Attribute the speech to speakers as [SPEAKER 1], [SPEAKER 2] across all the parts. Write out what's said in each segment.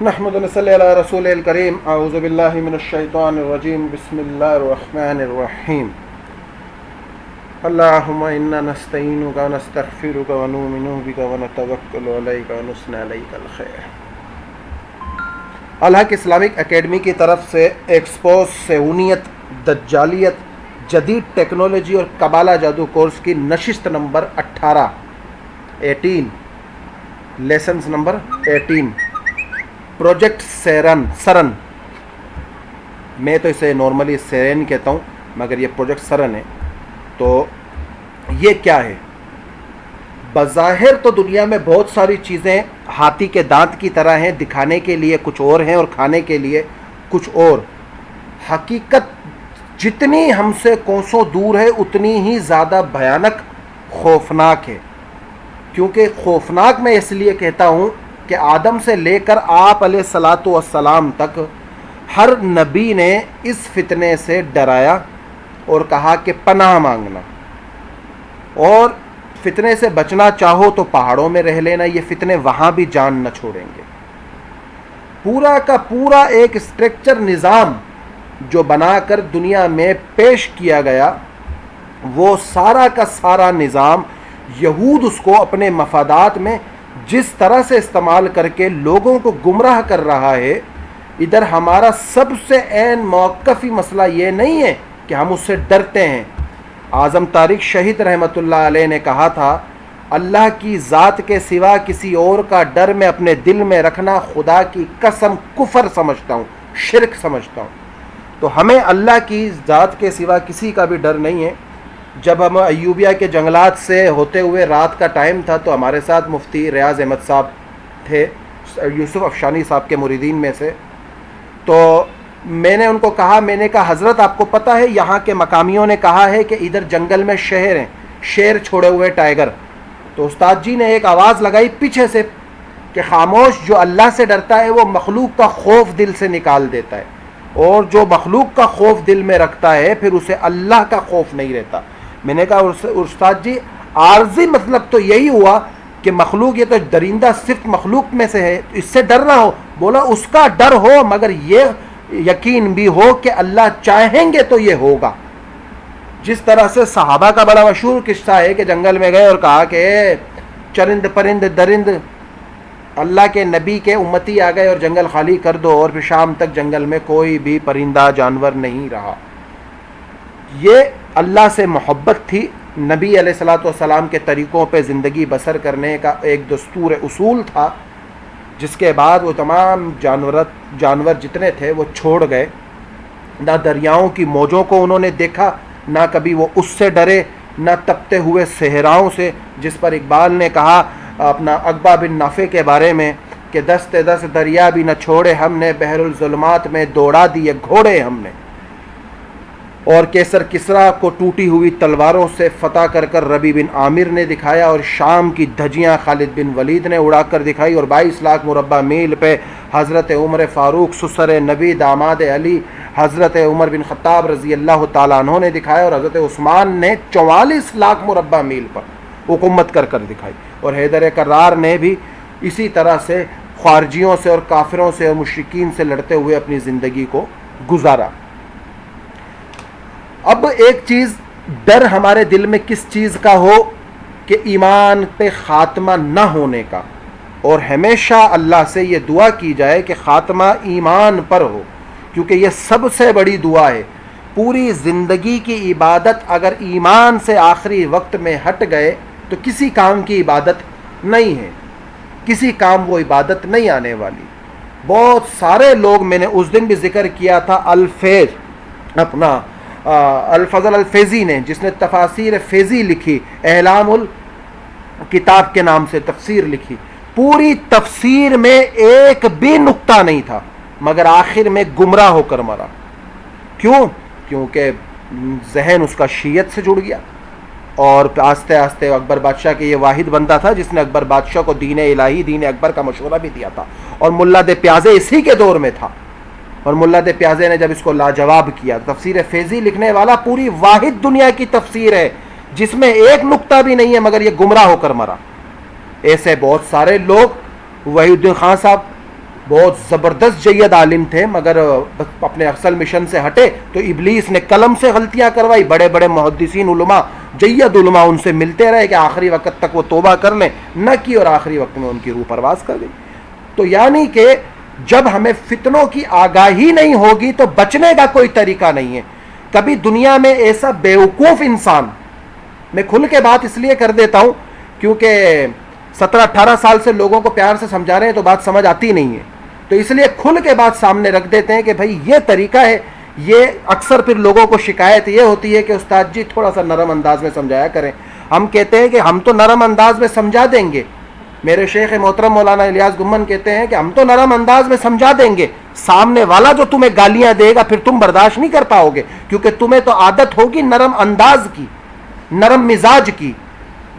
[SPEAKER 1] نحمد ونصلی علی رسول الکریم اعوذ باللہ من الشیطان الرجیم بسم اللہ الرحمن الرحیم اللہم انا نستعینک ونستغفرک ونؤمن بک ونتوکل علیک ونثنی علیک الخیر۔ الحق اسلامک اکیڈمی کی طرف سے ایکسپوز سہونیت، دجالیت، جدید ٹیکنالوجی اور قبالہ جادو کورس کی نشست نمبر 18 لیسنز نمبر 18 پروجیکٹ سرن، میں تو اسے نارملی سیرین کہتا ہوں مگر یہ پروجیکٹ سرن ہے۔ تو یہ کیا ہے؟ بظاہر تو دنیا میں بہت ساری چیزیں ہاتھی کے دانت کی طرح ہیں، دکھانے کے لیے کچھ اور ہیں اور کھانے کے لیے کچھ اور۔ حقیقت جتنی ہم سے کوسوں دور ہے اتنی ہی زیادہ بھیانک، خوفناک ہے۔ کیونکہ خوفناک میں اس لیے کہتا ہوں کہ آدم سے لے کر آپ علیہ الصلاۃ والسلام تک ہر نبی نے اس فتنے سے ڈرایا اور کہا کہ پناہ مانگنا، اور فتنے سے بچنا چاہو تو پہاڑوں میں رہ لینا، یہ فتنے وہاں بھی جان نہ چھوڑیں گے۔ پورا کا پورا ایک اسٹرکچر نظام جو بنا کر دنیا میں پیش کیا گیا، وہ سارا کا سارا نظام یہود اس کو اپنے مفادات میں جس طرح سے استعمال کر کے لوگوں کو گمراہ کر رہا ہے۔ ادھر ہمارا سب سے عین موقفی مسئلہ یہ نہیں ہے کہ ہم اس سے ڈرتے ہیں۔ اعظم طارق شہید رحمۃ اللہ علیہ نے کہا تھا، اللہ کی ذات کے سوا کسی اور کا ڈر میں اپنے دل میں رکھنا خدا کی قسم کفر سمجھتا ہوں، شرک سمجھتا ہوں۔ تو ہمیں اللہ کی ذات کے سوا کسی کا بھی ڈر نہیں ہے۔ جب ہم ایوبیہ کے جنگلات سے ہوتے ہوئے رات کا ٹائم تھا تو ہمارے ساتھ مفتی ریاض احمد صاحب تھے، یوسف افشانی صاحب کے مریدین میں سے۔ تو میں نے ان کو کہا، میں نے کہا حضرت آپ کو پتہ ہے یہاں کے مقامیوں نے کہا ہے کہ ادھر جنگل میں شہر ہیں، شیر چھوڑے ہوئے ٹائیگر۔ تو استاد جی نے ایک آواز لگائی پیچھے سے کہ خاموش، جو اللہ سے ڈرتا ہے وہ مخلوق کا خوف دل سے نکال دیتا ہے، اور جو مخلوق کا خوف دل میں رکھتا ہے پھر اسے اللہ کا خوف نہیں رہتا۔ میں نے کہا استاد جی عارضی مطلب تو یہی ہوا کہ مخلوق، یہ تو درندہ صرف مخلوق میں سے ہے، اس سے ڈر نہ ہو۔ بولا اس کا ڈر ہو مگر یہ یقین بھی ہو کہ اللہ چاہیں گے تو یہ ہوگا۔ جس طرح سے صحابہ کا بڑا مشہور قصہ ہے کہ جنگل میں گئے اور کہا کہ چرند پرند درند، اللہ کے نبی کے امتی آ گئے اور جنگل خالی کر دو، اور پھر شام تک جنگل میں کوئی بھی پرندہ جانور نہیں رہا۔ یہ اللہ سے محبت تھی، نبی علیہ الصلاۃ والسلام کے طریقوں پہ زندگی بسر کرنے کا ایک دستور اصول تھا، جس کے بعد وہ تمام جانور جتنے تھے وہ چھوڑ گئے۔ نہ دریاؤں کی موجوں کو انہوں نے دیکھا، نہ کبھی وہ اس سے ڈرے، نہ تپتے ہوئے صحراؤں سے، جس پر اقبال نے کہا اپنا عقبہ بن نافع کے بارے میں کہ دست دریا بھی نہ چھوڑے ہم نے، بحر الظلمات میں دوڑا دیے گھوڑے ہم نے۔ اور کیسر کسریٰ کو ٹوٹی ہوئی تلواروں سے فتح کر کر ربیع بن عامر نے دکھایا، اور شام کی دھجیاں خالد بن ولید نے اڑا کر دکھائی، اور 22 لاکھ مربع میل پہ حضرت عمر فاروق سسر نبی داماد علی حضرت عمر بن خطاب رضی اللہ تعالیٰ عنہ نے دکھایا، اور حضرت عثمان نے 44 لاکھ مربع میل پر حکومت کر کر دکھائی، اور حیدر کرار نے بھی اسی طرح سے خارجیوں سے اور کافروں سے اور مشرکین سے لڑتے ہوئے اپنی زندگی کو گزارا۔ اب ایک چیز، ڈر ہمارے دل میں کس چیز کا ہو کہ ایمان پہ خاتمہ نہ ہونے کا، اور ہمیشہ اللہ سے یہ دعا کی جائے کہ خاتمہ ایمان پر ہو، کیونکہ یہ سب سے بڑی دعا ہے۔ پوری زندگی کی عبادت اگر ایمان سے آخری وقت میں ہٹ گئے تو کسی کام کی عبادت نہیں ہے، کسی کام وہ عبادت نہیں آنے والی۔ بہت سارے لوگ، میں نے اس دن بھی ذکر کیا تھا، الفیض اپنا الفضل الفیضی نے، جس نے تفاسیر فیضی لکھی، اعلام الکتاب کے نام سے تفسیر لکھی، پوری تفسیر میں ایک بھی نقطہ نہیں تھا مگر آخر میں گمراہ ہو کر مرا۔ کیوں؟ کیونکہ ذہن اس کا شیعت سے جڑ گیا، اور آہستہ آہستہ اکبر بادشاہ کے یہ واحد بندہ تھا جس نے اکبر بادشاہ کو دین الہی، دین اکبر کا مشورہ بھی دیا تھا، اور ملا دے پیازے اسی کے دور میں تھا، اور ملا دے پیازے نے جب اس کو لاجواب کیا۔ تفسیر فیضی لکھنے والا پوری واحد دنیا کی تفسیر ہے جس میں ایک نقطہ بھی نہیں ہے مگر یہ گمراہ ہو کر مرا۔ ایسے بہت سارے لوگ، وحید الدین خان صاحب بہت زبردست جید عالم تھے، مگر اپنے اصل مشن سے ہٹے تو ابلیس نے قلم سے غلطیاں کروائی. بڑے بڑے محدثین علماء، جید علماء ان سے ملتے رہے کہ آخری وقت تک وہ توبہ کر لیں، نہ کی، اور آخری وقت میں ان کی روح پرواز کر گئی. تو یعنی کہ جب ہمیں فتنوں کی آگاہی نہیں ہوگی تو بچنے کا کوئی طریقہ نہیں ہے. کبھی دنیا میں ایسا بیوقوف انسان، میں کھل کے بات اس لیے کر دیتا ہوں کیونکہ 17-18 سال سے لوگوں کو پیار سے سمجھا رہے ہیں تو بات سمجھ آتی نہیں ہے، تو اس لیے کھل کے بات سامنے رکھ دیتے ہیں کہ بھائی یہ طریقہ ہے. یہ اکثر پھر لوگوں کو شکایت یہ ہوتی ہے کہ استاد جی تھوڑا سا نرم انداز میں سمجھایا کریں. ہم کہتے ہیں کہ ہم تو نرم انداز میں سمجھا دیں گے. میرے شیخ محترم مولانا الیاس گمن کہتے ہیں کہ ہم تو نرم انداز میں سمجھا دیں گے، سامنے والا جو تمہیں گالیاں دے گا پھر تم برداشت نہیں کر پاؤ گے، کیونکہ تمہیں تو عادت ہوگی نرم انداز کی، نرم مزاج کی،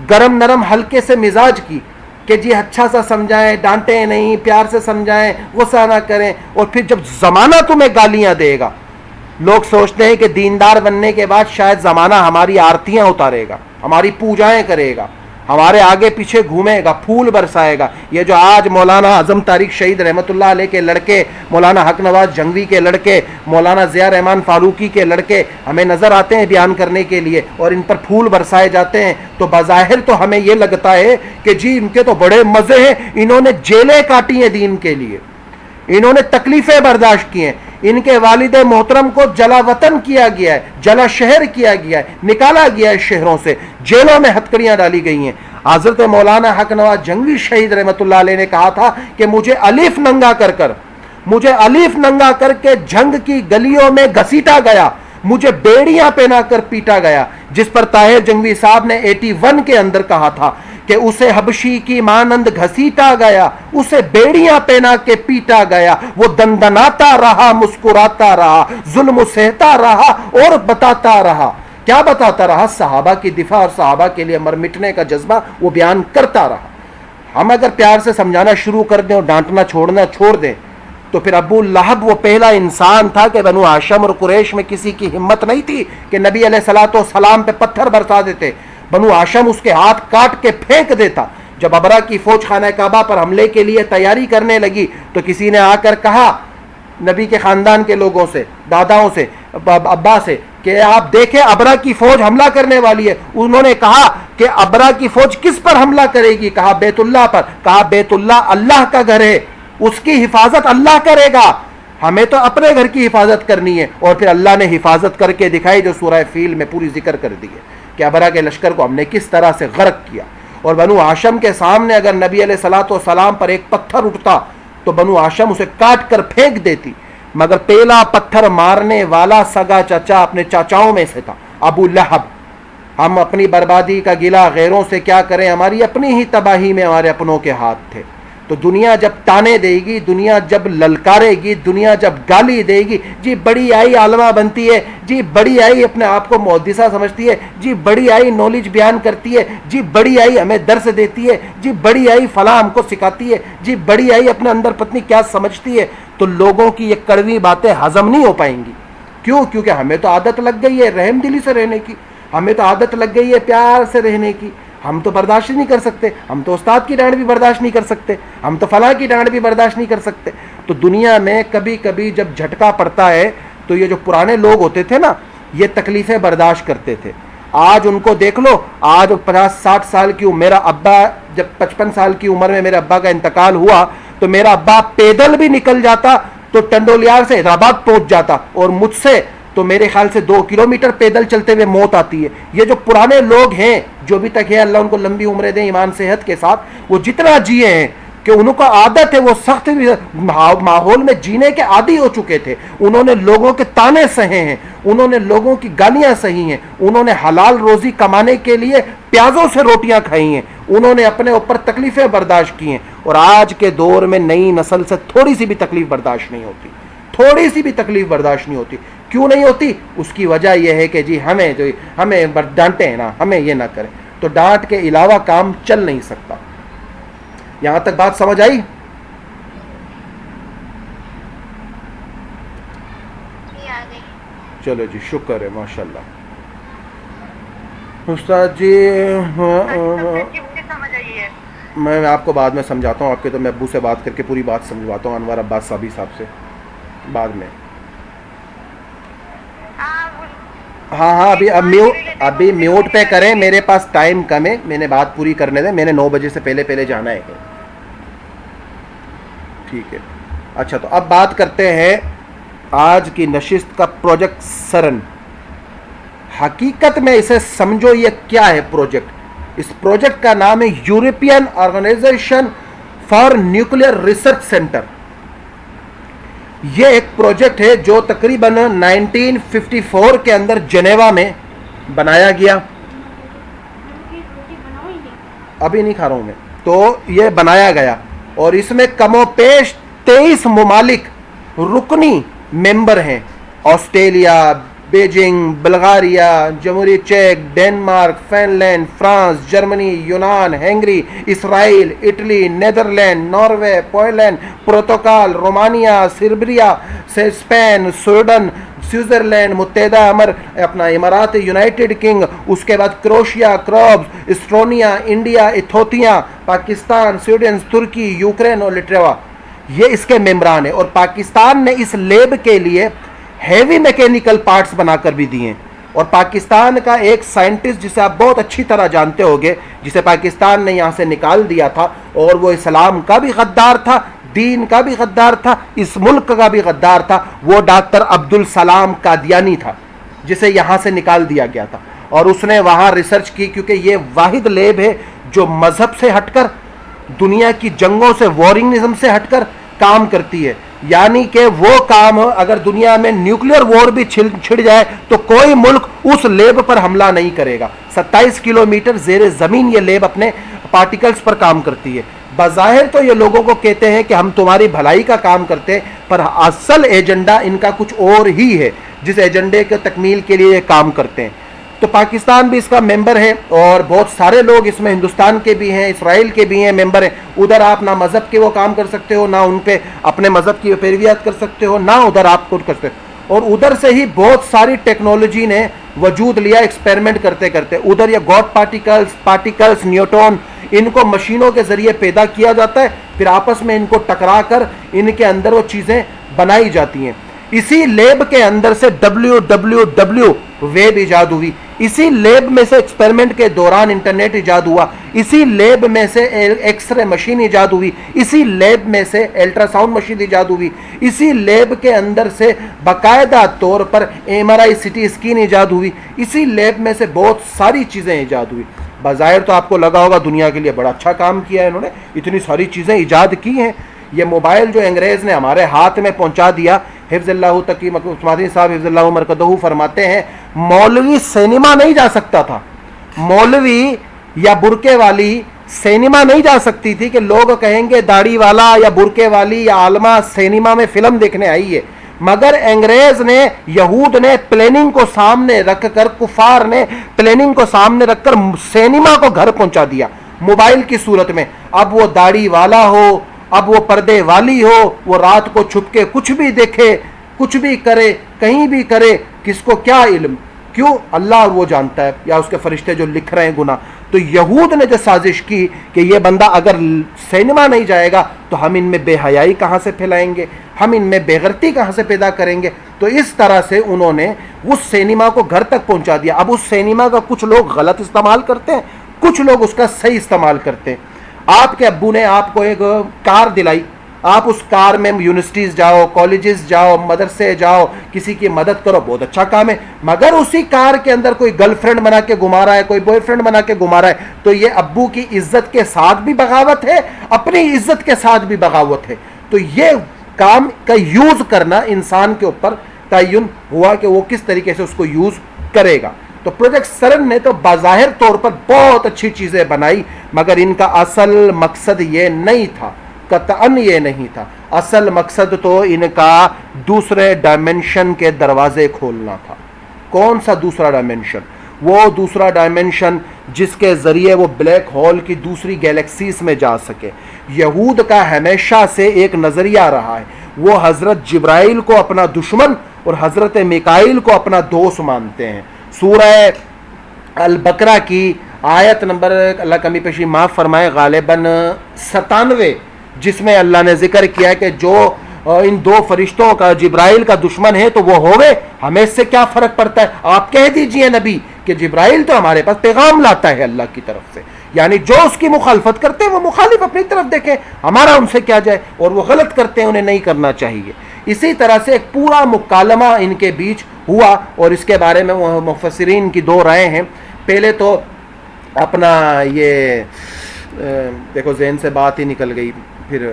[SPEAKER 1] گرم نرم ہلکے سے مزاج کی، کہ جی اچھا سا سمجھائیں، ڈانٹیں نہیں، پیار سے سمجھائیں، غصہ نہ کریں. اور پھر جب زمانہ تمہیں گالیاں دے گا، لوگ سوچتے ہیں کہ دیندار بننے کے بعد شاید زمانہ ہماری آرتیاں اتارے گا، ہماری پوجائیں کرے گا، ہمارے آگے پیچھے گھومے گا، پھول برسائے گا. یہ جو آج مولانا اعظم طارق شہید رحمۃ اللہ علیہ کے لڑکے، مولانا حق نواز جنگوی کے لڑکے، مولانا ضیاء رحمان فاروقی کے لڑکے ہمیں نظر آتے ہیں بیان کرنے کے لیے اور ان پر پھول برسائے جاتے ہیں، تو بظاہر تو ہمیں یہ لگتا ہے کہ جی ان کے تو بڑے مزے ہیں، انہوں نے جیلیں کاٹی ہیں دین کے لیے، انہوں نے تکلیفیں برداشت کی ہیں، ان کے والد محترم کو جلا وطن کیا گیا ہے، جلا شہر کیا گیا ہے، نکالا گیا ہے شہروں سے، جیلوں میں ہتکڑیاں ڈالی گئی ہیں. حضرت مولانا حق نواز جنگوی شہید رحمۃ اللہ علیہ نے کہا تھا کہ مجھے الف ننگا کر کے جنگ کی گلیوں میں گھسیٹا گیا، مجھے بیڑیاں پہنا کر پیٹا گیا، جس پر طاہر جنگوی صاحب نے 81 کے اندر کہا تھا کہ اسے حبشی کی مانند گھسیٹا گیا، اسے بیڑیاں پہنا کے پیٹا گیا، وہ دندناتا رہا، مسکراتا رہا، ظلم سہتا رہا اور بتاتا رہا. کیا بتاتا رہا؟ صحابہ کی دفاع اور صحابہ کے لیے مر مٹنے کا جذبہ وہ بیان کرتا رہا. ہم اگر پیار سے سمجھانا شروع کر دیں اور ڈانٹنا چھوڑ دیں تو پھر ابو لہب وہ پہلا انسان تھا کہ بنو ہاشم اور قریش میں کسی کی ہمت نہیں تھی کہ نبی علیہ الصلوۃ والسلام پہ پتھر برسا دیتے. بنو ہاشم اس کے ہاتھ کاٹ کے پھینک دیتا. جب ابرا کی فوج خانہ کعبہ پر حملے کے لیے تیاری کرنے لگی تو کسی نے آ کر کہا نبی کے خاندان کے لوگوں سے، داداؤں سے، ابا سے کہ آپ دیکھیں ابرا کی فوج حملہ کرنے والی ہے. انہوں نے کہا کہ ابرا کی فوج کس پر حملہ کرے گی؟ کہا بیت اللہ پر. کہا بیت اللہ اللہ کا گھر ہے، اس کی حفاظت اللہ کرے گا، ہمیں تو اپنے گھر کی حفاظت کرنی ہے. اور پھر اللہ نے حفاظت کر کے دکھائی جو سورہ فیل میں پوری ذکر کر دی ہے کہ ابرا کے لشکر کو ہم نے کس طرح سے غرق کیا. اور بنو ہاشم کے سامنے اگر نبی علیہ الصلوۃ والسلام پر ایک پتھر اٹھتا تو بنو ہاشم اسے کاٹ کر پھینک دیتی، مگر پہلا پتھر مارنے والا سگا چچا اپنے چاچاؤں میں سے تھا، ابو لہب. ہم اپنی بربادی کا گلہ غیروں سے کیا کریں، ہماری اپنی ہی تباہی میں ہمارے اپنوں کے ہاتھ تھے. تو دنیا جب تانے دے گی، دنیا جب للکارے گی، دنیا جب گالی دے گی، جی بڑی آئی عالمہ بنتی ہے، جی بڑی آئی اپنے آپ کو محدثہ سمجھتی ہے، جی بڑی آئی نالج بیان کرتی ہے، جی بڑی آئی ہمیں درس دیتی ہے، جی بڑی آئی فلاں ہم کو سکھاتی ہے، جی بڑی آئی اپنے اندر پتنی کیا سمجھتی ہے، تو لوگوں کی یہ کڑوی باتیں ہضم نہیں ہو پائیں گی. کیوں؟ کیونکہ ہمیں تو عادت لگ گئی ہے رحم دلی سے رہنے کی، ہمیں تو عادت لگ گئی ہے پیار سے رہنے کی. ہم تو برداشت نہیں کر سکتے، ہم تو استاد کی ڈانٹ بھی برداشت نہیں کر سکتے، ہم تو فلاں کی ڈانٹ بھی برداشت نہیں کر سکتے. تو دنیا میں کبھی کبھی جب جھٹکا پڑتا ہے تو یہ جو پرانے لوگ ہوتے تھے نا، یہ تکلیفیں برداشت کرتے تھے. آج ان کو دیکھ لو، آج 50-60 سال کی عمر، میرا ابا جب 55 سال کی عمر میں میرے ابا کا انتقال ہوا تو میرا ابا پیدل بھی نکل جاتا تو ٹنڈولیار سے حیدرآباد پہنچ جاتا، اور مجھ سے تو میرے خیال سے 2 کلومیٹر پیدل چلتے ہوئے موت آتی ہے. یہ جو پرانے لوگ ہیں جو بھی تک ہے، اللہ ان کو لمبی عمریں دیں ایمان صحت کے ساتھ، وہ جتنا جیے ہیں کہ انہوں کو عادت ہے، وہ سخت ماحول میں جینے کے عادی ہو چکے تھے. انہوں نے لوگوں کے تانے سہے ہیں، انہوں نے لوگوں کی گالیاں سہی ہیں، انہوں نے حلال روزی کمانے کے لیے پیازوں سے روٹیاں کھائی ہیں، انہوں نے اپنے اوپر تکلیفیں برداشت کی ہیں. اور آج کے دور میں نئی نسل سے تھوڑی سی بھی تکلیف برداشت نہیں ہوتی، تھوڑی سی بھی تکلیف برداشت نہیں ہوتی. کیوں نہیں ہوتی؟ اس کی وجہ یہ ہے کہ جی ہمیں ڈانٹے ہیں نا، ہمیں یہ نہ کریں. تو ڈانٹ کے علاوہ کام چل نہیں سکتا. یہاں تک بات سمجھ آئی؟ چلو جی، شکر ہے، ماشاءاللہ. استاد جی
[SPEAKER 2] سمجھ آئی ہے
[SPEAKER 1] میں آپ کو بعد میں سمجھاتا ہوں، آپ کے تو میں ابو سے بات کر کے پوری بات سمجھواتا ہوں، انور عباس صابی صاحب سے بعد میں. ہاں ابھی میوٹ پہ کریں، میرے پاس ٹائم کم ہے، میں نے بات پوری کرنے دیں، میں نے 9 بجے سے پہلے جانا ہے. ٹھیک ہے. اچھا تو اب بات کرتے ہیں آج کی نشست کا پروجیکٹ سرن. حقیقت میں اسے سمجھو یہ کیا ہے پروجیکٹ. اس پروجیکٹ کا نام ہے European organisation for nuclear research centre. یہ ایک پروجیکٹ ہے جو تقریباً 1954 کے اندر جنیوا میں بنایا گیا. ابھی نہیں کھا رہا ہوں میں. تو یہ بنایا گیا اور اس میں کم و بیش 23 ممالک رکنی ممبر ہیں. آسٹریلیا، بیجنگ، بلغاریہ، جمہوریہ چیک، Denmark, Finland, France, Germany, یونان، ہنگری، اسرائیل، Italy, Netherland, Norway, Poland, Portugal, Romania, Serbia, Spain, Sweden, Switzerland, متحدہ اپنا امارات یونائٹڈ کنگ، اس کے بعد کروشیا، کرابس، Estonia, India, Ethiopia, Pakistan, Sweden, ترکی، یوکرین اور لٹوا. یہ اس کے ممبران ہیں. اور پاکستان نے اس لیب کے لیے ہیوی میکینیکل پارٹس بنا کر بھی دیے. اور پاکستان کا ایک سائنٹسٹ جسے آپ بہت اچھی طرح جانتے ہوگے، جسے پاکستان نے یہاں سے نکال دیا تھا، اور وہ اسلام کا بھی غدار تھا، دین کا بھی غدار تھا، اس ملک کا بھی غدار تھا، وہ ڈاکٹر عبدالسلام قادیانی تھا، جسے یہاں سے نکال دیا گیا تھا. اور اس نے وہاں ریسرچ کی، کیونکہ یہ واحد لیب ہے جو مذہب سے ہٹ کر، دنیا کی جنگوں سے، وارنگزم سے ہٹ کر کام کرتی ہے. یعنی کہ وہ کام اگر دنیا میں نیوکلیئر وار بھی چھڑ جائے تو کوئی ملک اس لیب پر حملہ نہیں کرے گا. 27 کلومیٹر زیر زمین یہ لیب اپنے پارٹیکلز پر کام کرتی ہے. بظاہر تو یہ لوگوں کو کہتے ہیں کہ ہم تمہاری بھلائی کا کام کرتے ہیں، پر اصل ایجنڈا ان کا کچھ اور ہی ہے، جس ایجنڈے کے تکمیل کے لیے یہ کام کرتے ہیں. تو پاکستان بھی اس کا ممبر ہے، اور بہت سارے لوگ اس میں ہندوستان کے بھی ہیں، اسرائیل کے بھی ہیں ممبر ہیں. ادھر آپ نہ مذہب کے وہ کام کر سکتے ہو، نہ ان پہ اپنے مذہب کی پیرویات کر سکتے ہو، نہ ادھر آپ کو کر سکتے ہو. اور ادھر سے ہی بہت ساری ٹیکنالوجی نے وجود لیا ایکسپیریمنٹ کرتے کرتے. ادھر یہ گاڈ پارٹیکلز، نیوٹرون، ان کو مشینوں کے ذریعے پیدا کیا جاتا ہے، پھر آپس میں ان کو ٹکرا کر ان کے اندر وہ چیزیں بنائی جاتی ہیں. اسی لیب کے اندر سے WWW ویب ایجاد ہوئی. اسی لیب میں سے ایکسپیریمنٹ کے دوران انٹرنیٹ ایجاد ہوا. اسی لیب میں سے ایکس رے مشین ایجاد ہوئی. اسی لیب میں سے الٹرا ساؤنڈ مشین ایجاد ہوئی. اسی لیب کے اندر سے باقاعدہ طور پر MRI CT اسکین ایجاد ہوئی. اسی لیب میں سے بہت ساری چیزیں ایجاد ہوئی. بظاہر تو آپ کو لگا ہوگا دنیا کے لیے بڑا اچھا کام کیا ہے انہوں نے، اتنی ساری چیزیں ایجاد کی ہیں. یہ موبائل جو انگریز نے ہمارے ہاتھ میں پہنچا دیا، حفظ اللہ تقی عثمانی صاحب حفظ اللہ مرکزہ فرماتے ہیں، مولوی سینما نہیں جا سکتا تھا. مولوی یا برقے والی سینما نہیں جا سکتی تھی کہ لوگ کہیں گے داڑھی والا یا برقے والی یا عالمہ سینما میں فلم دیکھنے آئی ہے. مگر انگریز نے، یہود نے پلاننگ کو سامنے رکھ کر، کفار نے پلاننگ کو سامنے رکھ کر سینما کو گھر پہنچا دیا موبائل کی صورت میں. اب وہ داڑھی والا ہو، اب وہ پردے والی ہو، وہ رات کو چھپ کے کچھ بھی دیکھے، کچھ بھی کرے، کہیں بھی کرے، کس کو کیا علم؟ کیوں؟ اللہ اور وہ جانتا ہے، یا اس کے فرشتے جو لکھ رہے ہیں گناہ. تو یہود نے جو سازش کی کہ یہ بندہ اگر سینما نہیں جائے گا تو ہم ان میں بے حیائی کہاں سے پھیلائیں گے، ہم ان میں بے غیرتی کہاں سے پیدا کریں گے. تو اس طرح سے انہوں نے اس سینما کو گھر تک پہنچا دیا. اب اس سینما کا کچھ لوگ غلط استعمال کرتے ہیں، کچھ لوگ اس کا صحیح استعمال کرتے ہیں. آپ کے ابو نے آپ کو ایک کار دلائی، آپ اس کار میں یونیورسٹیز جاؤ، کالجز جاؤ، مدرسے جاؤ، کسی کی مدد کرو، بہت اچھا کام ہے. مگر اسی کار کے اندر کوئی گرل فرینڈ بنا کے گھما رہا ہے، کوئی بوائے فرینڈ بنا کے گھما رہا ہے، تو یہ ابو کی عزت کے ساتھ بھی بغاوت ہے، اپنی عزت کے ساتھ بھی بغاوت ہے. تو یہ کام کا یوز کرنا انسان کے اوپر تعین ہوا کہ وہ کس طریقے سے اس کو یوز کرے گا. تو پروجیکٹ سرن نے تو بظاہر طور پر بہت اچھی چیزیں بنائی، مگر ان کا اصل مقصد یہ نہیں تھا، قطعاً یہ نہیں تھا. اصل مقصد تو ان کا دوسرے ڈائمنشن کے دروازے کھولنا تھا. کون سا دوسرا ڈائمنشن؟ وہ دوسرا ڈائمنشن جس کے ذریعے وہ بلیک ہول کی دوسری گیلیکسیز میں جا سکے. یہود کا ہمیشہ سے ایک نظریہ رہا ہے، وہ حضرت جبرائیل کو اپنا دشمن اور حضرت میکائیل کو اپنا دوست مانتے ہیں. سورہ البقرہ کی آیت نمبر اللہ کمی پیشی معاف فرمائے غالباً 97، جس میں اللہ نے ذکر کیا ہے کہ جو ان دو فرشتوں کا جبرائیل کا دشمن ہے تو وہ ہوئے، ہمیں اس سے کیا فرق پڑتا ہے؟ آپ کہہ دیجئے نبی کہ جبرائیل تو ہمارے پاس پیغام لاتا ہے اللہ کی طرف سے، یعنی جو اس کی مخالفت کرتے ہیں وہ مخالف اپنی طرف دیکھیں، ہمارا ان سے کیا جائے، اور وہ غلط کرتے ہیں انہیں نہیں کرنا چاہیے۔ اسی طرح سے ایک پورا مکالمہ ان کے بیچ ہوا، اور اس کے بارے میں مفسرین کی دو رائے ہیں۔ پہلے تو اپنا یہ دیکھو ذہن سے بات ہی نکل گئی، پھر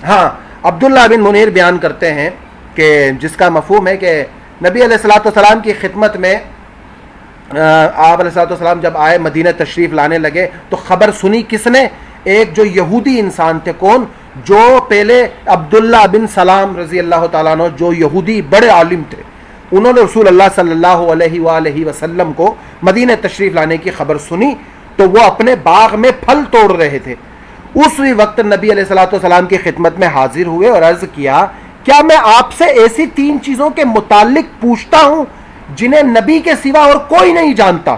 [SPEAKER 1] ہاں عبداللہ بن منیر بیان کرتے ہیں کہ جس کا مفہوم ہے کہ نبی علیہ الصلوۃ والسلام کی خدمت میں آپ علیہ الصلوۃ والسلام جب آئے مدینہ تشریف لانے لگے تو خبر سنی کس نے؟ ایک جو یہودی انسان تھے، کون؟ جو پہلے عبداللہ بن سلام رضی اللہ تعالیٰ عنہ، جو یہودی بڑے عالم تھے، انہوں نے رسول اللہ صلی اللہ علیہ وآلہ وسلم کو مدینہ تشریف لانے کی خبر سنی تو وہ اپنے باغ میں پھل توڑ رہے تھے۔ اسی وقت نبی علیہ الصلوۃ والسلام کی خدمت میں حاضر ہوئے اور عرض کیا، کیا میں آپ سے ایسی 3 چیزوں کے متعلق پوچھتا ہوں جنہیں نبی کے سوا اور کوئی نہیں جانتا؟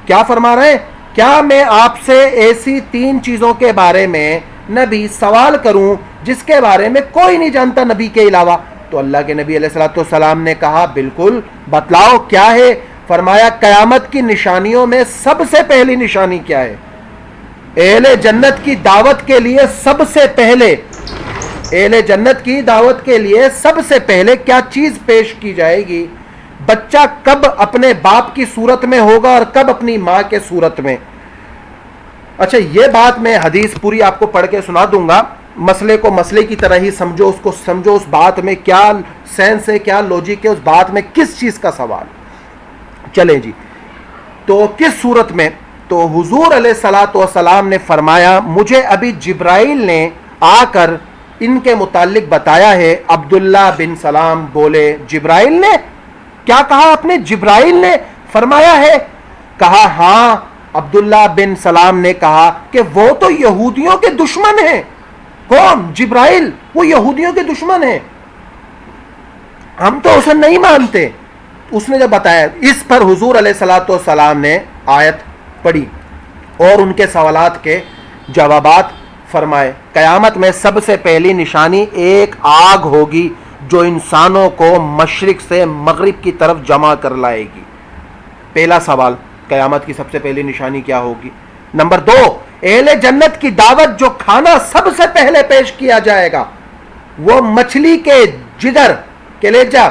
[SPEAKER 1] کیا فرما رہے ہیں؟ کیا میں آپ سے ایسی 3 چیزوں کے بارے میں نبی سوال کروں جس کے بارے میں کوئی نہیں جانتا نبی کے علاوہ؟ تو اللہ کے نبی علیہ الصلوۃ والسلام نے کہا بالکل، بتلاؤ کیا ہے؟ فرمایا قیامت کی نشانیوں میں سب سے پہلی نشانی کیا ہے؟ اہل جنت کی دعوت کے لیے سب سے پہلے، اہل جنت کی دعوت کے لیے سب سے پہلے کیا چیز پیش کی جائے گی؟ بچہ کب اپنے باپ کی صورت میں ہوگا اور کب اپنی ماں کے صورت میں؟ اچھا یہ بات میں حدیث پوری آپ کو پڑھ کے سنا دوں گا، مسئلے کو مسئلے کی طرح ہی سمجھو، اس کو سمجھو، اس بات میں کیا سینس ہے، کیا لوجک ہے، اس بات میں کس چیز کا سوال۔ چلیں جی، تو کس صورت میں؟ تو حضور علیہ الصلوۃ والسلام نے فرمایا مجھے ابھی جبرائیل نے آ کر ان کے متعلق بتایا ہے۔ عبداللہ بن سلام بولے جبرائیل نے؟ کیا کہا آپ نے؟ جبرائیل نے فرمایا ہے؟ کہا ہاں۔ عبداللہ بن سلام نے کہا کہ وہ تو یہودیوں کے دشمن ہیں۔ کون؟ جبرائیل، وہ یہودیوں کے دشمن ہیں، ہم تو اسے نہیں مانتے۔ اس نے جب بتایا، اس پر حضور علیہ الصلوۃ والسلام نے آیت پڑھی اور ان کے سوالات کے جوابات فرمائے۔ قیامت میں سب سے پہلی نشانی ایک آگ ہوگی جو انسانوں کو مشرق سے مغرب کی طرف جمع کر لائے گی۔ پہلا سوال، قیامت کی سب سے پہلی نشانی کیا ہوگی؟ نمبر 2، اہل جنت کی دعوت جو کھانا سب سے پہلے پیش کیا جائے گا وہ مچھلی کے جگر، کلیجہ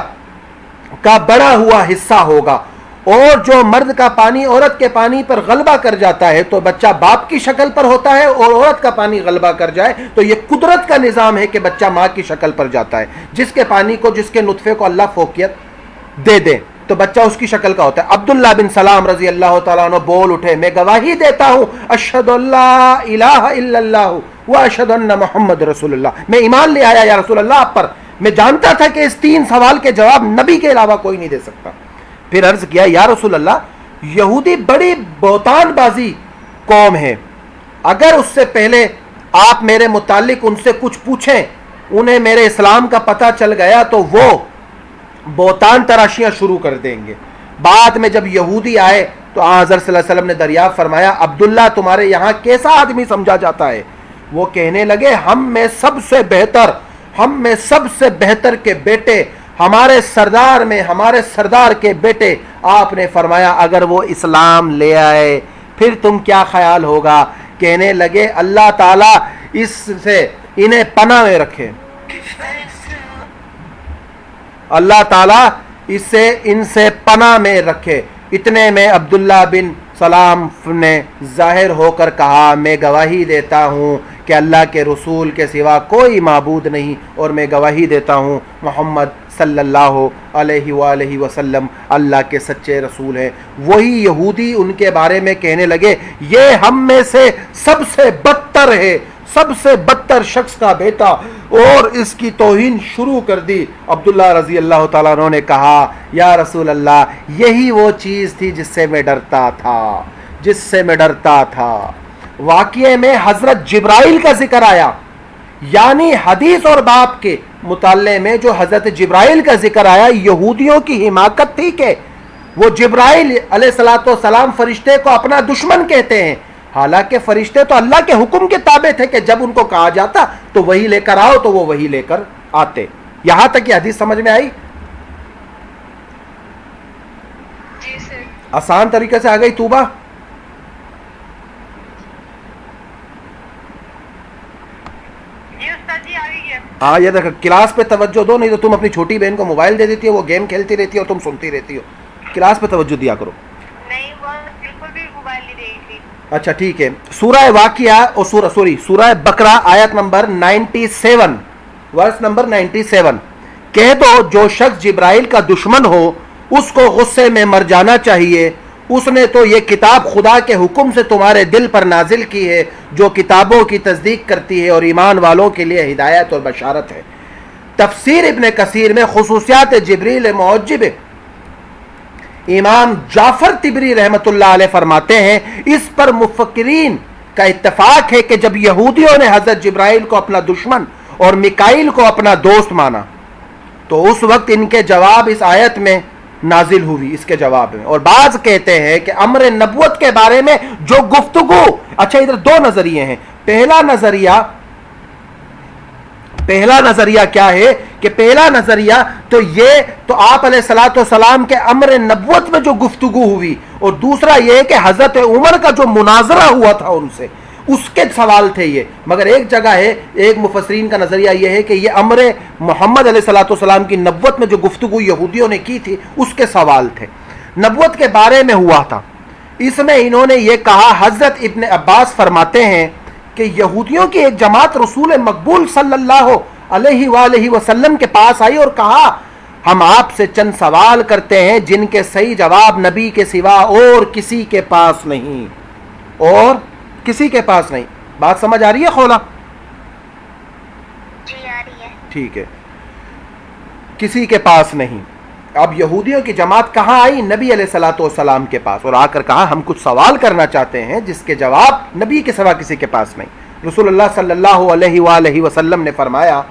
[SPEAKER 1] کا بڑا ہوا حصہ ہوگا، اور جو مرد کا پانی عورت کے پانی پر غلبہ کر جاتا ہے تو بچہ باپ کی شکل پر ہوتا ہے، اور عورت کا پانی غلبہ کر جائے تو یہ قدرت کا نظام ہے کہ بچہ ماں کی شکل پر جاتا ہے۔ جس کے پانی کو، جس کے نطفے کو اللہ فوقیت دے دے تو بچہ اس کی شکل کا ہوتا ہے۔ عبداللہ بن سلام رضی اللہ تعالیٰ عنہ بول اٹھے، میں گواہی دیتا ہوں اشہد اللہ الہ الا اللہ و اشہد ان محمد رسول اللہ، میں ایمان لے آیا یا رسول اللہ آپ پر، میں جانتا تھا کہ اس 3 سوال کے جواب نبی کے علاوہ کوئی نہیں دے سکتا۔ پھر عرض کیا یا رسول اللہ یہودی بڑی بہتان بازی قوم ہے، اگر اس سے پہلے آپ میرے متعلق ان سے کچھ پوچھیں، انہیں میرے اسلام کا پتہ چل گیا تو وہ بہتان تراشیاں شروع کر دیں گے۔ بعد میں جب یہودی آئے تو حضرت صلی اللہ علیہ وسلم نے دریافت فرمایا عبداللہ تمہارے یہاں کیسا آدمی سمجھا جاتا ہے؟ وہ کہنے لگے ہم میں سب سے بہتر کے بیٹے، ہمارے سردار کے بیٹے۔ آپ نے فرمایا اگر وہ اسلام لے آئے پھر تم کیا خیال ہوگا؟ کہنے لگے اللہ تعالیٰ اس سے انہیں پناہ میں رکھے، اللہ تعالیٰ ان سے پناہ میں رکھے۔ اتنے میں عبداللہ بن سلام نے ظاہر ہو کر کہا میں گواہی دیتا ہوں کہ اللہ کے رسول کے سوا کوئی معبود نہیں، اور میں گواہی دیتا ہوں محمد صلی اللہ علیہ وآلہ وسلم اللہ کے سچے رسول ہیں۔ وہی یہودی ان کے بارے میں کہنے لگے یہ ہم میں سے سب سے بدتر ہے، سب سے بدتر شخص کا بیٹا، اور اس کی توہین شروع کر دی۔ عبداللہ رضی اللہ تعالیٰ عنہ نے کہا یا رسول اللہ یہی وہ چیز تھی جس سے میں ڈرتا تھا۔ واقعے میں حضرت جبرائیل کا ذکر آیا، یعنی حدیث اور باب کے مطالعے میں جو حضرت جبرائیل کا ذکر آیا، یہودیوں کی حماقت تھی کہ وہ جبرائیل علیہ الصلوۃ والسلام فرشتے کو اپنا دشمن کہتے ہیں، حالانکہ فرشتے تو اللہ کے حکم کے تابع تھے کہ جب ان کو کہا جاتا تو وہی لے کر آؤ تو وہ وہی لے کر آتے۔ یہاں تک یہ حدیث سمجھ میں آئی؟
[SPEAKER 2] جی سر۔
[SPEAKER 1] آسان طریقے سے آ گئی توبہ؟
[SPEAKER 2] جی استاد جی آ گئی ہے۔
[SPEAKER 1] ہاں یہ دیکھ، کلاس پہ توجہ دو، نہیں تو تم اپنی چھوٹی بہن کو موبائل دے دیتی ہو، وہ گیم کھیلتی رہتی ہے اور تم سنتی رہتی ہو۔ کلاس پہ توجہ دیا کرو۔
[SPEAKER 2] نہیں وہ بالکل بھی موبائل نہیں دیکھ تھی۔
[SPEAKER 1] اچھا ٹھیک ہے، سورہ واقعہ اور سورہ بقرہ آیت نمبر 97، ورس نمبر 97، کہہ دو جو شخص جبرائیل کا دشمن ہو اس کو غصے میں مر جانا چاہیے، اس نے تو یہ کتاب خدا کے حکم سے تمہارے دل پر نازل کی ہے جو کتابوں کی تصدیق کرتی ہے اور ایمان والوں کے لیے ہدایت اور بشارت ہے۔ تفسیر ابن کثیر میں خصوصیات جبریل معجب امام جعفر طبری رحمۃ اللہ علیہ فرماتے ہیں اس پر مفکرین کا اتفاق ہے کہ جب یہودیوں نے حضرت جبرائیل کو اپنا دشمن اور میکائیل کو اپنا دوست مانا تو اس وقت ان کے جواب اس آیت میں نازل ہوئی، اس کے جواب میں۔ اور بعض کہتے ہیں کہ امر نبوت کے بارے میں جو گفتگو، اچھا ادھر دو نظریے ہیں۔ پہلا نظریہ کیا ہے کہ پہلا نظریہ تو یہ تو آپ علیہ الصلوۃ والسلام کے امر نبوت میں جو گفتگو ہوئی، اور دوسرا یہ کہ حضرت عمر کا جو مناظرہ ہوا تھا ان سے، اس کے سوال تھے یہ۔ مگر ایک جگہ ہے، ایک مفسرین کا نظریہ یہ ہے کہ یہ امر محمد علیہ الصلوۃ والسلام کی نبوت میں جو گفتگو یہودیوں نے کی تھی اس کے سوال تھے، نبوت کے بارے میں ہوا تھا۔ اس میں انہوں نے یہ کہا، حضرت ابن عباس فرماتے ہیں کہ یہودیوں کی ایک جماعت رسول مقبول صلی اللہ علیہ وآلہ وسلم کے پاس آئی اور کہا ہم آپ سے چند سوال کرتے ہیں جن کے صحیح جواب نبی کے سوا اور کسی کے پاس نہیں، اور کسی کے پاس نہیں۔ بات سمجھ آ رہی ہے خولا؟
[SPEAKER 2] جی آ رہی ہے۔
[SPEAKER 1] ٹھیک ہے، کسی کے پاس نہیں۔ اب یہودیوں کی جماعت کہاں آئی؟ نبی علیہ الصلوۃ والسلام کے پاس، اور آ کر کہا ہم کچھ سوال کرنا چاہتے ہیں جس کے جواب نبی کے سوا کسی کے پاس نہیں۔ رسول اللہ صلی اللہ علیہ وآلہ وسلم نے فرمایا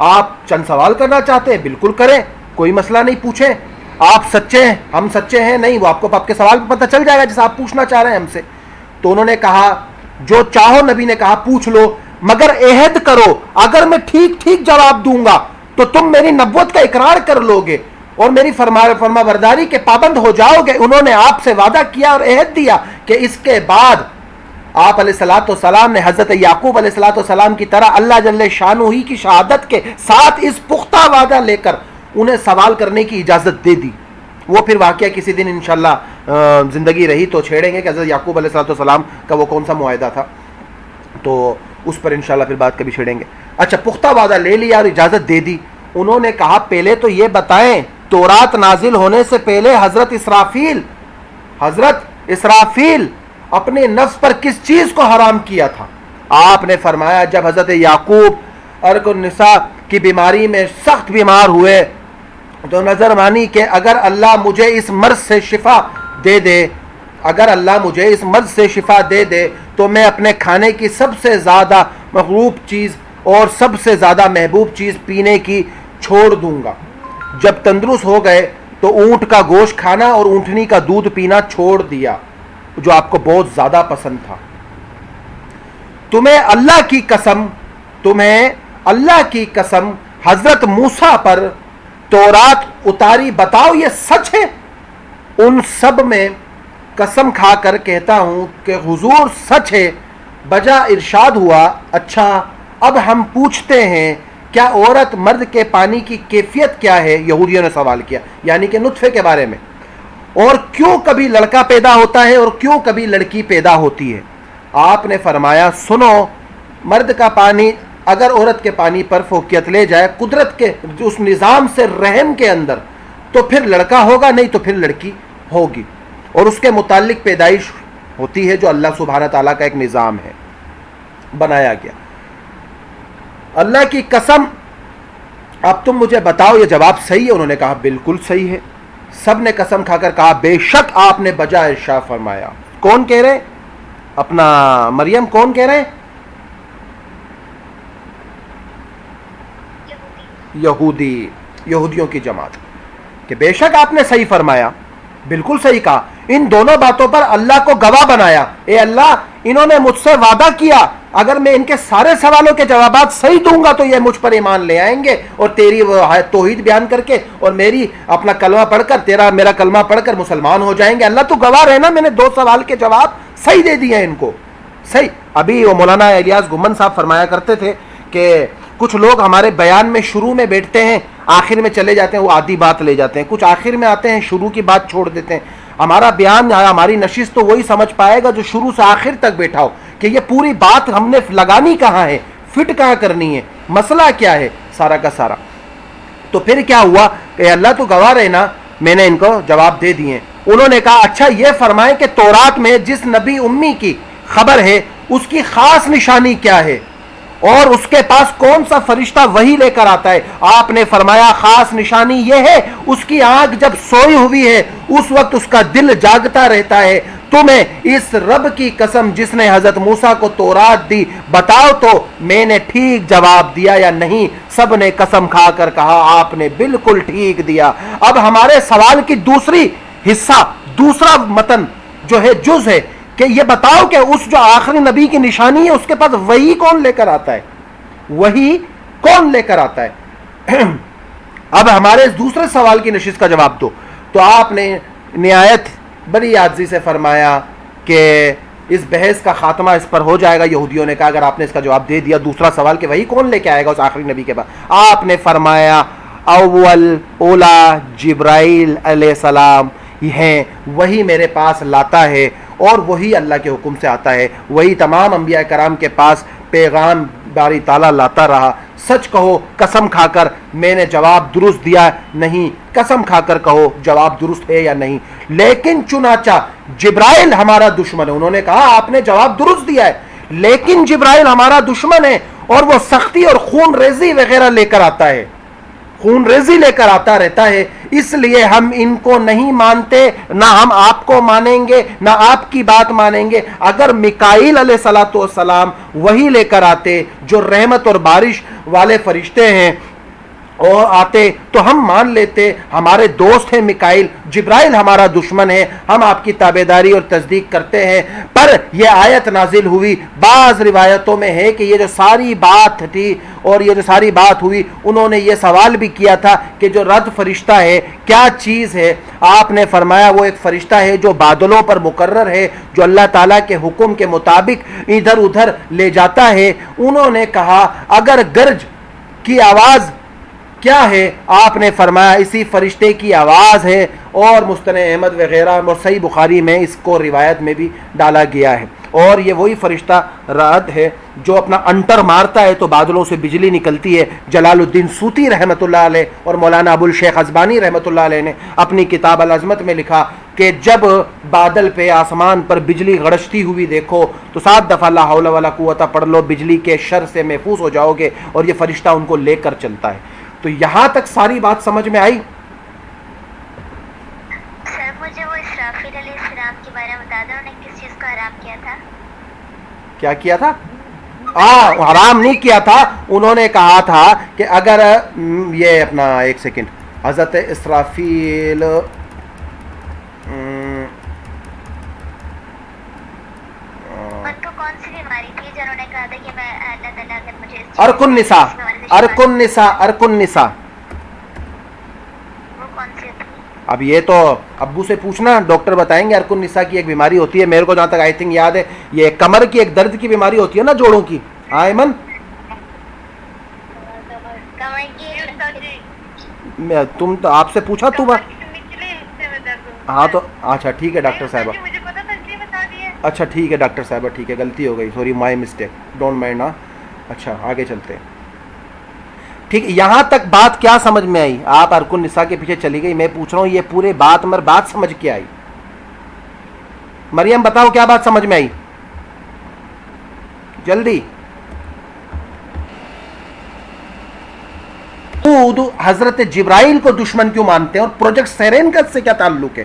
[SPEAKER 1] آپ چند سوال کرنا چاہتے ہیں، بالکل کریں، کوئی مسئلہ نہیں، پوچھیں۔ آپ سچے ہیں، ہم سچے ہیں، نہیں، وہ آپ کو آپ کے سوال پہ پتہ چل جائے گا جیسا آپ پوچھنا چاہ رہے ہیں ہم سے۔ تو انہوں نے کہا جو چاہو، نبی نے کہا پوچھ لو، مگر عہد کرو اگر میں ٹھیک ٹھیک جواب دوں گا تو تم میری نبوت کا اقرار کر لو گے اور میری فرما برداری کے پابند ہو جاؤ گے۔ انہوں نے آپ سے وعدہ کیا اور عہد دیا کہ اس کے بعد آپ علیہ الصلوۃ والسلام نے حضرت یعقوب علیہ الصلوۃ والسلام کی طرح اللہ جل شانہ ہی کی شہادت کے ساتھ اس پختہ وعدہ لے کر انہیں سوال کرنے کی اجازت دے دی۔ وہ پھر واقعہ کسی دن انشاءاللہ زندگی رہی تو چھیڑیں گے کہ حضرت یعقوب علیہ الصلوۃ والسلام کا وہ کون سا معاہدہ تھا، تو اس پر انشاءاللہ پھر بات کبھی چھیڑیں گے۔ اچھا، پختہ وعدہ لے لیا اور اجازت دے دی۔ انہوں نے کہا پہلے تو یہ بتائیں تورات نازل ہونے سے پہلے حضرت اسرافیل اپنے نفس پر کس چیز کو حرام کیا تھا؟ آپ نے فرمایا جب حضرت یعقوب ارق النساء کی بیماری میں سخت بیمار ہوئے تو نظر مانی کہ اگر اللہ مجھے اس مرض سے شفا دے دے تو میں اپنے کھانے کی سب سے زیادہ مغلوب چیز اور سب سے زیادہ محبوب چیز پینے کی چھوڑ دوں گا۔ جب تندرست ہو گئے تو اونٹ کا گوشت کھانا اور اونٹنی کا دودھ پینا چھوڑ دیا جو آپ کو بہت زیادہ پسند تھا۔ تمہیں اللہ کی قسم حضرت موسیٰ پر تورات اتاری بتاؤ یہ سچ ہے؟ ان سب میں قسم کھا کر کہتا ہوں کہ حضور سچ ہے۔ بجا ارشاد ہوا اچھا اب ہم پوچھتے ہیں کیا عورت مرد کے پانی کی کیفیت کیا ہے؟ یہودیوں نے سوال کیا، یعنی کہ نطفے کے بارے میں، اور کیوں کبھی لڑکا پیدا ہوتا ہے اور کیوں کبھی لڑکی پیدا ہوتی ہے؟ آپ نے فرمایا سنو، مرد کا پانی اگر عورت کے پانی پر فوقیت لے جائے قدرت کے اس نظام سے رحم کے اندر تو پھر لڑکا ہوگا، نہیں تو پھر لڑکی ہوگی، اور اس کے متعلق پیدائش ہوتی ہے جو اللہ سبحانہ تعالیٰ کا ایک نظام ہے، بنایا گیا۔ اللہ کی قسم اب تم مجھے بتاؤ یہ جواب صحیح ہے؟ انہوں نے کہا بالکل صحیح ہے۔ سب نے قسم کھا کر کہا بے شک آپ نے بجا ارشاد فرمایا۔ کون کہہ رہے؟ اپنا مریم کون کہہ رہے؟ یہودیوں کی جماعت، کہ بے شک آپ نے صحیح فرمایا۔ بالکل صحیح کہا. ان دونوں باتوں پر اللہ کو گواہ بنایا. اے اللہ انہوں نے مجھ سے وعدہ کیا اگر میں ان کے سارے سوالوں کے جوابات صحیح دوں گا تو یہ مجھ پر ایمان لے آئیں گے اور تیری وہ توحید بیان کر کے اور میری اپنا کلمہ پڑھ کر تیرا میرا کلمہ پڑھ کر مسلمان ہو جائیں گے. اللہ تو گواہ رہنا میں نے 2 سوال کے جواب صحیح دے دیے ان کو. صحیح. ابھی وہ مولانا الیاس گمن صاحب فرمایا کرتے تھے کہ کچھ لوگ ہمارے بیان میں شروع میں بیٹھتے ہیں آخر میں چلے جاتے ہیں, وہ آدھی بات لے جاتے ہیں. کچھ آخر میں آتے ہیں شروع کی بات چھوڑ دیتے ہیں. ہمارا بیان ہماری نشست تو وہی سمجھ پائے گا جو شروع سے آخر تک بیٹھا ہو کہ یہ پوری بات ہم نے لگانی کہاں ہے, فٹ کہاں کرنی ہے, مسئلہ کیا ہے سارا کا سارا. تو پھر کیا ہوا کہ اللہ تو گواہ رہنا میں نے ان کو جواب دے دیے. انہوں نے کہا اچھا یہ فرمائیں کہ تورات میں جس نبی امی کی خبر ہے اس کی خاص نشانی کیا ہے اور اس کے پاس کون سا فرشتہ وہی لے کر آتا ہے. آپ نے فرمایا خاص نشانی یہ ہے اس کی آنکھ جب سوئی ہوئی ہے اس وقت اس کا دل جاگتا رہتا ہے. تمہیں اس رب کی قسم جس نے حضرت موسیٰ کو تورات دی بتاؤ تو میں نے ٹھیک جواب دیا یا نہیں. سب نے قسم کھا کر کہا آپ نے بالکل ٹھیک دیا. اب ہمارے سوال کی دوسری حصہ دوسرا متن جو ہے جز ہے کہ یہ بتاؤ کہ اس جو آخری نبی کی نشانی ہے اس کے پاس وہی کون لے کر آتا ہے, وہی کون لے کر آتا ہے. اب ہمارے اس دوسرے سوال کی نشست کا جواب دو. تو آپ نے نہایت بڑی عاجزی سے فرمایا کہ اس بحث کا خاتمہ اس پر ہو جائے گا. یہودیوں نے کہا اگر آپ نے اس کا جواب دے دیا دوسرا سوال کہ وہی کون لے کے آئے گا اس آخری نبی کے بعد. آپ نے فرمایا اول اولا جبرائیل علیہ السلام ہیں, وہی میرے پاس لاتا ہے اور وہی اللہ کے حکم سے آتا ہے. وہی تمام انبیاء کرام کے پاس پیغام باری تعالیٰ لاتا رہا. سچ کہو قسم کھا کر میں نے جواب درست دیا نہیں, قسم کھا کر کہو جواب درست ہے یا نہیں. لیکن چنانچہ جبرائیل ہمارا دشمن ہے. انہوں نے کہا آپ نے جواب درست دیا ہے لیکن جبرائیل ہمارا دشمن ہے اور وہ سختی اور خون ریزی وغیرہ لے کر آتا ہے, خون ریزی لے کر آتا رہتا ہے. اس لیے ہم ان کو نہیں مانتے, نہ ہم آپ کو مانیں گے نہ آپ کی بات مانیں گے. اگر میکائیل علیہ السلام وہی لے کر آتے جو رحمت اور بارش والے فرشتے ہیں اور آتے تو ہم مان لیتے. ہمارے دوست ہیں میکائیل, جبرائیل ہمارا دشمن ہے, ہم آپ کی تابعداری اور تصدیق کرتے ہیں. پر یہ آیت نازل ہوئی. بعض روایتوں میں ہے کہ یہ جو ساری بات تھی اور یہ جو ساری بات ہوئی انہوں نے یہ سوال بھی کیا تھا کہ جو رد فرشتہ ہے کیا چیز ہے. آپ نے فرمایا وہ ایک فرشتہ ہے جو بادلوں پر مقرر ہے جو اللہ تعالیٰ کے حکم کے مطابق ادھر ادھر لے جاتا ہے. انہوں نے کہا اگر گرج کی آواز کیا ہے, آپ نے فرمایا اسی فرشتے کی آواز ہے. اور مستند احمد وغیرہ اور صحیح بخاری میں اس کو روایت میں بھی ڈالا گیا ہے. اور یہ وہی فرشتہ رعد ہے جو اپنا انٹر مارتا ہے تو بادلوں سے بجلی نکلتی ہے. جلال الدین سوتی رحمۃ اللہ علیہ اور مولانا ابو الشیخ ازبانی رحمۃ اللہ علیہ نے اپنی کتاب العظمت میں لکھا کہ جب بادل پہ آسمان پر بجلی گڑشتی ہوئی دیکھو تو 7 دفعہ لا حول ولا قوت پڑھ لو, بجلی کے شر سے محفوظ ہو جاؤ گے. اور یہ فرشتہ ان کو لے کر چلتا ہے. تو یہاں تک ساری بات سمجھ میں آئی؟
[SPEAKER 2] سر مجھے وہ اسرافیل علیہ السلام کے بارے میں بتا دو, انہوں نے کس چیز کو حرام کیا تھا؟
[SPEAKER 1] کیا کیا تھا؟ حرام نہیں کیا تھا. انہوں نے کہا تھا کہ اگر یہ اپنا ایک سیکنڈ, حضرت اسرافیل
[SPEAKER 2] ان کو کون سی بیماری تھی جو انہوں نے کہا تھا کہ میں اللہ تعالیٰ اگر مجھے
[SPEAKER 1] ارک النساء
[SPEAKER 2] وہ کون سی تھی؟
[SPEAKER 1] اب یہ تو ابو سے پوچھنا, ڈاکٹر بتائیں گے. ارک النساء کی ایک بیماری ہوتی ہے, میرے کو جہاں تک آئی تھنک یاد ہے یہ کمر کی ایک درد کی بیماری ہوتی ہے نا, جوڑوں کی. ہاں ایمن, تم تو آپ سے پوچھا تو ہاں تو اچھا ٹھیک ہے ڈاکٹر صاحبہ,
[SPEAKER 2] مجھے پتا تھا کہ بتا دیا.
[SPEAKER 1] اچھا ٹھیک ہے ڈاکٹر صاحبہ, ٹھیک ہے غلطی ہو گئی, sorry my mistake, don't mind. ہاں اچھا آگے چلتے ہیں. ٹھیک, یہاں تک بات کیا سمجھ میں آئی؟ آپ ارک النساء کے پیچھے چلی گئی, میں پوچھ رہا ہوں یہ پورے بات سمجھ کے آئی؟ مریم بتاؤ کیا بات سمجھ میں آئی جلدی. حضرت جبرائیل کو دشمن کیوں مانتے ہیں اور پروجیکٹ سیرین کا سے کیا تعلق ہے؟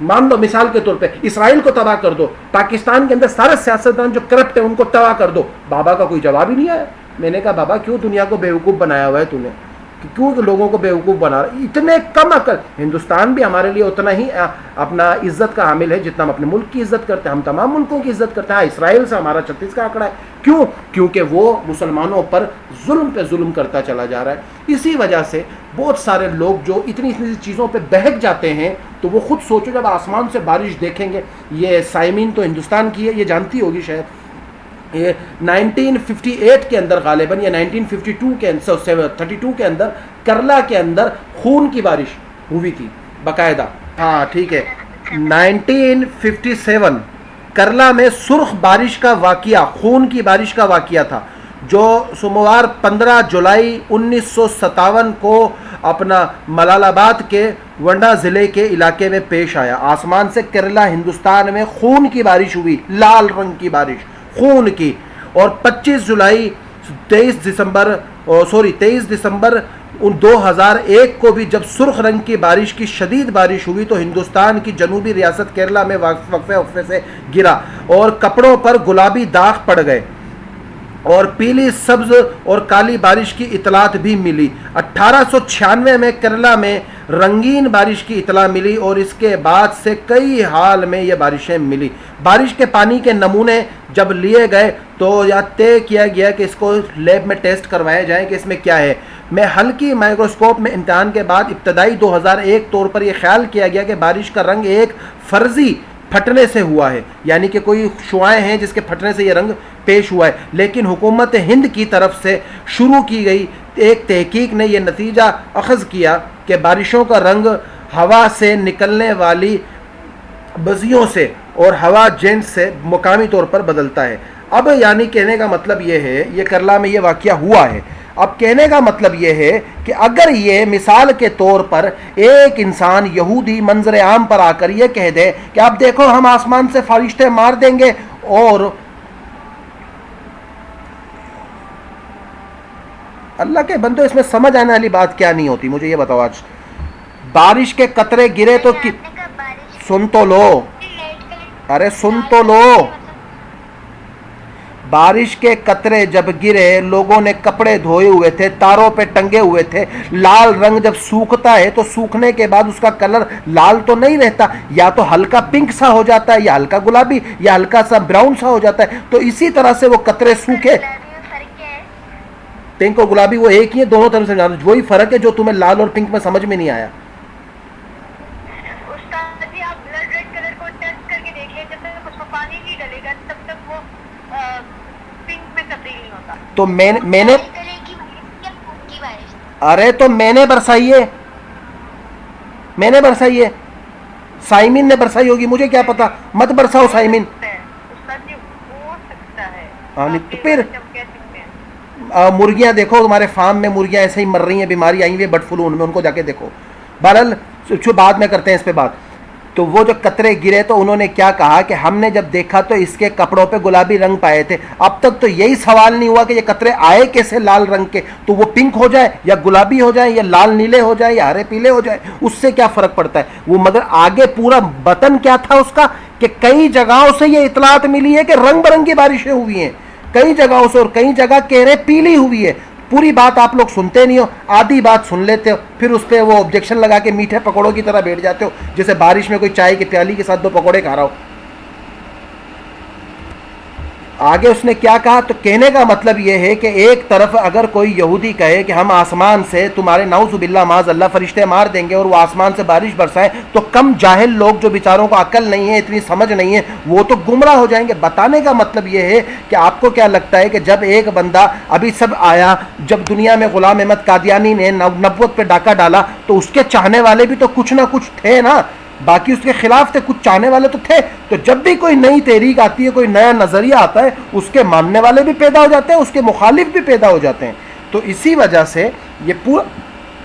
[SPEAKER 1] مان لو مثال کے طور پہ اسرائیل کو تباہ کر دو, پاکستان کے اندر سارے سیاستدان جو کرپٹ ہیں ان کو تباہ کر دو. بابا کا کوئی جواب ہی نہیں آیا. میں نے کہا بابا کیوں دنیا کو بیوقوف بنایا ہوا ہے تو نے, کیوں لوگوں کو بیوقوف بنا رہا ہے؟ اتنے کم عقل. ہندوستان بھی ہمارے لیے اتنا ہی اپنا عزت کا حامل ہے جتنا ہم اپنے ملک کی عزت کرتے ہیں. ہم تمام ملکوں کی عزت کرتے ہیں. اسرائیل سے ہمارا 36 کا آنکڑا ہے. کیوں؟ کیونکہ وہ مسلمانوں پر ظلم پہ ظلم کرتا چلا جا رہا ہے. اسی وجہ سے بہت سارے لوگ جو اتنی چیزوں پہ بہک جاتے ہیں, تو وہ خود سوچو جب آسمان سے بارش دیکھیں گے. یہ سائمین تو ہندوستان کی ہے, یہ جانتی ہوگی شاید, یہ 1958 کے اندر غالباً یا 1952 کے 32 کے اندر کرلا کے اندر خون کی بارش ہوئی تھی باقاعدہ. ہاں ٹھیک ہے, 1957 کرلا میں سرخ بارش کا واقعہ, خون کی بارش کا واقعہ تھا, جو سوموار 15 جولائی 1957 کو اپنا ملال آباد کے ونڈا ضلع کے علاقے میں پیش آیا. آسمان سے کیرلا ہندوستان میں خون کی بارش ہوئی, لال رنگ کی بارش خون کی. اور 25 جولائی 23 دسمبر 2001 کو بھی جب سرخ رنگ کی بارش کی شدید بارش ہوئی تو ہندوستان کی جنوبی ریاست کیرلا میں وقفے سے گرا اور کپڑوں پر گلابی داغ پڑ گئے اور پیلی, سبز اور کالی بارش کی اطلاعات بھی ملی. 1896 میں کیرلا میں رنگین بارش کی اطلاع ملی اور اس کے بعد سے کئی حال میں یہ بارشیں ملی. بارش کے پانی کے نمونے جب لیے گئے تو یا طے کیا گیا کہ اس کو لیب میں ٹیسٹ کروائے جائیں کہ اس میں کیا ہے. میں ہلکی مائکروسکوپ میں امتحان کے بعد ابتدائی 2001 طور پر یہ خیال کیا گیا کہ بارش کا رنگ ایک فرضی پھٹنے سے ہوا ہے, یعنی کہ کوئی شعاعیں ہیں جس کے پھٹنے سے یہ رنگ پیش ہوا ہے. لیکن حکومت ہند کی طرف سے شروع کی گئی ایک تحقیق نے یہ نتیجہ اخذ کیا کہ بارشوں کا رنگ ہوا سے نکلنے والی بزیوں سے اور ہوا جینٹ سے مقامی طور پر بدلتا ہے. اب یعنی کہنے کا مطلب یہ ہے, یہ کرلا میں یہ واقعہ ہوا ہے. اب کہنے کا مطلب یہ ہے کہ اگر یہ مثال کے طور پر ایک انسان یہودی منظر عام پر آ کر یہ کہہ دے کہ اب دیکھو ہم آسمان سے فرشتے مار دیں گے, اور اللہ کے بندو اس میں سمجھ آنے والی بات کیا نہیں ہوتی مجھے یہ بتاؤ. آج بارش کے قطرے گرے تو سن تو لو, ارے سن تو لو, بارش کے قطرے جب گرے لوگوں نے کپڑے دھوئے ہوئے تھے, تاروں پہ ٹنگے ہوئے تھے. لال رنگ جب سوکھتا ہے تو سوکھنے کے بعد اس کا کلر لال تو نہیں رہتا, یا تو ہلکا پنک سا ہو جاتا ہے, یا ہلکا گلابی, یا ہلکا سا براؤن سا ہو جاتا ہے. تو اسی طرح سے وہ قطرے سوکھے, پنک اور گلابی وہ ایک ہی ہے, دونوں طرف سے جانا. وہی فرق ہے جو تمہیں لال اور پنک میں سمجھ میں نہیں آیا. تو میں نے ارے تو میں نے برسائی ہے, میں نے برسائی ہے, سائمین نے برسائی ہوگی, مجھے کیا پتا, مت برساؤ سائمین. تو پھر مرغیاں دیکھو, تمہارے فارم میں مرغیاں ایسے ہی مر رہی ہیں, بیماری آئی ہوئی ہے برڈ فلو ان میں, ان کو جا کے دیکھو. بہرحال بعد میں کرتے ہیں اس پہ بات. تو وہ جو قطرے گرے تو انہوں نے کیا کہا کہ ہم نے جب دیکھا تو اس کے کپڑوں پہ گلابی رنگ پائے تھے. اب تک تو یہی سوال نہیں ہوا کہ یہ قطرے آئے کیسے لال رنگ کے, تو وہ پنک ہو جائے یا گلابی ہو جائے یا لال نیلے ہو جائے یا ہرے پیلے ہو جائے, اس سے کیا فرق پڑتا ہے وہ. مگر آگے پورا بطن کیا تھا اس کا کہ کئی جگہوں سے یہ اطلاعات ملی ہے کہ رنگ برنگی بارشیں ہوئی ہیں کئی جگہوں سے, اور کئی جگہ کہرے پیلی ہوئی ہے. پوری بات آپ لوگ سنتے نہیں ہو, آدھی بات سن لیتے ہو, پھر اس پہ وہ آبجیکشن لگا کے میٹھے پکوڑوں کی طرح بیٹھ جاتے ہو, جیسے بارش میں کوئی چائے کی پیالی کے ساتھ 2 پکوڑے کھا رہا ہو. آگے اس نے کیا کہا, تو کہنے کا مطلب یہ ہے کہ ایک طرف اگر کوئی یہودی کہے کہ ہم آسمان سے تمہارے نعوذ باللہ معاذ اللہ فرشتے مار دیں گے اور وہ آسمان سے بارش برسائیں, تو کم جاہل لوگ جو بیچاروں کو عقل نہیں ہے, اتنی سمجھ نہیں ہے, وہ تو گمراہ ہو جائیں گے. بتانے کا مطلب یہ ہے کہ آپ کو کیا لگتا ہے کہ جب ایک بندہ ابھی سب آیا, جب دنیا میں غلام احمد قادیانی نے نبوت پہ ڈاکہ ڈالا تو اس کے چاہنے والے بھی تو کچھ نہ کچھ تھے نا, باقی اس کے خلاف تھے, کچھ چاہنے والے تو تھے. تو جب بھی کوئی نئی تحریک آتی ہے, کوئی نیا نظریہ آتا ہے, اس کے ماننے والے بھی پیدا ہو جاتے ہیں, اس کے مخالف بھی پیدا ہو جاتے ہیں. تو اسی وجہ سے یہ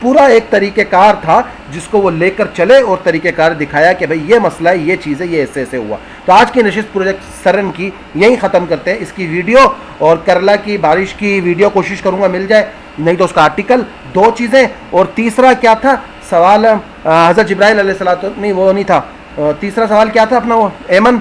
[SPEAKER 1] پورا ایک طریقہ کار تھا جس کو وہ لے کر چلے اور طریقہ کار دکھایا کہ بھئی یہ مسئلہ ہے, یہ چیز ہے, یہ ایسے ایسے ہوا. تو آج کی نشست پروجیکٹ سرن کی یہیں ختم کرتے ہیں. اس کی ویڈیو اور کرلا کی بارش کی ویڈیو کوشش کروں گا مل جائے, نہیں تو اس کا آرٹیکل, 2 چیزیں. اور تیسرا کیا تھا سوال, حضرت جبرائیل علیہ السلام, نہیں وہ نہیں تھا, تیسرا سوال کیا تھا اپنا وہ ایمن؟